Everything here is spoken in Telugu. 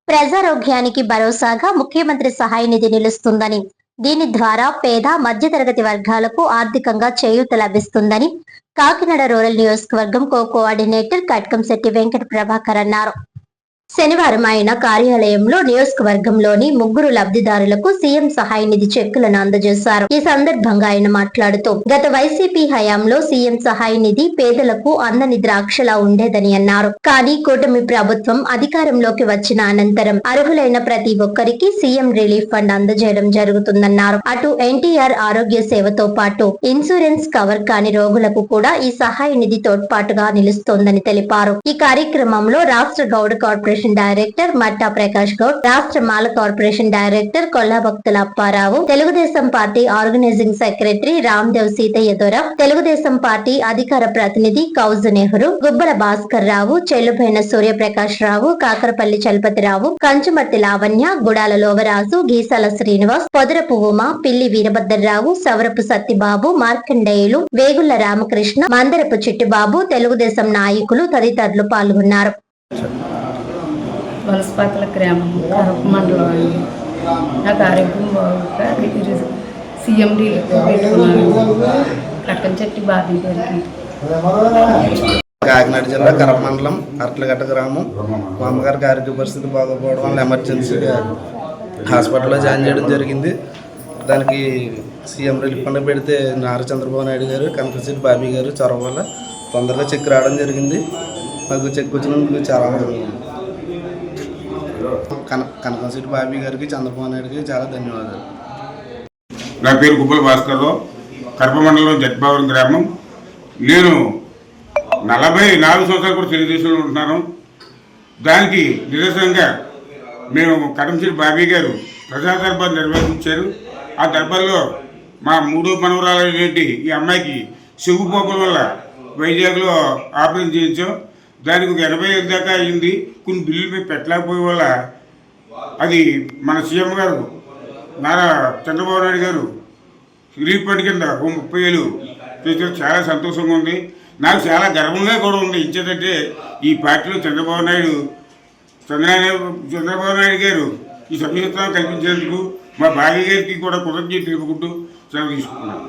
ప్రజారోగ్యానికి భరోసాగా ముఖ్యమంత్రి సహాయ నిధి నిలుస్తుందని, దీని ద్వారా పేద మధ్యతరగతి వర్గాలకు ఆర్థికంగా చేయూత లభిస్తుందని కాకినాడ రూరల్ నియోజకవర్గం కోఆర్డినేటర్ కట్కంశెట్టి వెంకట ప్రభాకర్ అన్నారు. శనివారం ఆయన కార్యాలయంలో నియోజకవర్గంలోని 3 లబ్ధిదారులకు సీఎం సహాయ నిధి చెక్కులను అందజేశారు. ఈ సందర్భంగా ఆయన మాట్లాడుతూ, గత వైసీపీ హయాంలో సీఎం సహాయ నిధి పేదలకు అందని ద్రాక్షలా ఉండేదని అన్నారు. కానీ కూటమి ప్రభుత్వం అధికారంలోకి వచ్చిన అనంతరం అర్హులైన ప్రతి ఒక్కరికి సీఎం రిలీఫ్ ఫండ్ అందజేయడం జరుగుతుందన్నారు. అటు ఎన్టీఆర్ ఆరోగ్య సేవతో పాటు ఇన్సూరెన్స్ కవర్ కాని రోగులకు కూడా ఈ సహాయ నిధి తోడ్పాటుగా నిలుస్తోందని తెలిపారు. ఈ కార్యక్రమంలో రాష్ట్ర గౌడ కార్పొరేషన్ డైరెక్టర్ మట్టా ప్రకాష్ గౌడ్, రాష్ట్ర Mala corporation director Kollabhaktula Apparao, Telugu Desam party organising secretary Ramdev Seethaiah Dora, Telugu Desam party అధికార ప్రతినిధి కౌజు నెహ్రూ, గుబ్బల భాస్కర్ రావు, చెల్లుపైన సూర్యప్రకాష్ రావు, కాకరపల్లి చలపతిరావు, కంచుమర్తి లావణ్య, గుడాల లోవరాజు, గీసాల శ్రీనివాస్, పొదరపు ఉమ, పిల్లి వీరభద్రరావు, సవరపు సత్తిబాబు, మార్కండేయులు, వేగుళ్ల రామకృష్ణ, మందరపు చిట్టిబాబు, తెలుగుదేశం నాయకులు తదితరులు పాల్గొన్నారు. వలసపాకల గ్రామం కరప మండలం అండి. నాకు ఆరోగ్యం బాగుంది. సీఎం రిలీఫ్ పెట్టుకున్నాను. కట్టంచెట్టి బాబీ గారికి. కాకినాడ జిల్లా కరప మండలం అట్లగట్ట గ్రామం. మా అమ్మగారికి ఆరోగ్య పరిస్థితి బాగోపోవడం వల్ల ఎమర్జెన్సీగా హాస్పిటల్లో జాయిన్ చేయడం జరిగింది. దానికి సీఎం రిలీఫ్ ఫండ్ పెడితే నారా చంద్రబాబు నాయుడు గారు, కనకశెట్టి బాబీ గారు చొరవ వల్ల తొందరగా చెక్ రావడం జరిగింది. మాకు చెక్ వచ్చినందుకు చాలా కనకశెట్టి బాబీ గారికి, చంద్రబాబు నాయుడుకి చాలా ధన్యవాదాలు. నా పేరు గుబ్బల భాస్కర్రావు, కరప మండలం జట్బావరం గ్రామం. నేను 44 సంవత్సరాలు కూడా తెలుగుదేశంలో ఉంటున్నాను. దానికి నిరసనగా మేము కటంశెట్టి బాబీ గారు ప్రజా దర్బార్ నిర్వహించారు. ఆ దర్బార్లో మా 3వ మనవరాలైనటువంటి ఈ అమ్మాయికి చెవు పోకల వల్ల వైజాగ్లో ఆపరేషన్ చేయించాం. దానికి 85 దాకా అయింది. కొన్ని బిల్లులు మేము పెట్టలేకపోయే వల్ల అది మన సీఎం గారు నారా చంద్రబాబు నాయుడు గారు రిలీఫ్ ఫండ్ కింద 30,000 చేసిన చాలా సంతోషంగా ఉంది. నాకు చాలా గర్వంగా కూడా ఉంది. ఇచ్చేదంటే ఈ పార్టీలో చంద్రబాబు నాయుడు గారు ఈ సభ్యత్వాన్ని కల్పించేందుకు మా భార్య గారికి కూడా కృతజ్ఞతలు తెలుపుకుంటూ సెలవు తీసుకున్నాను.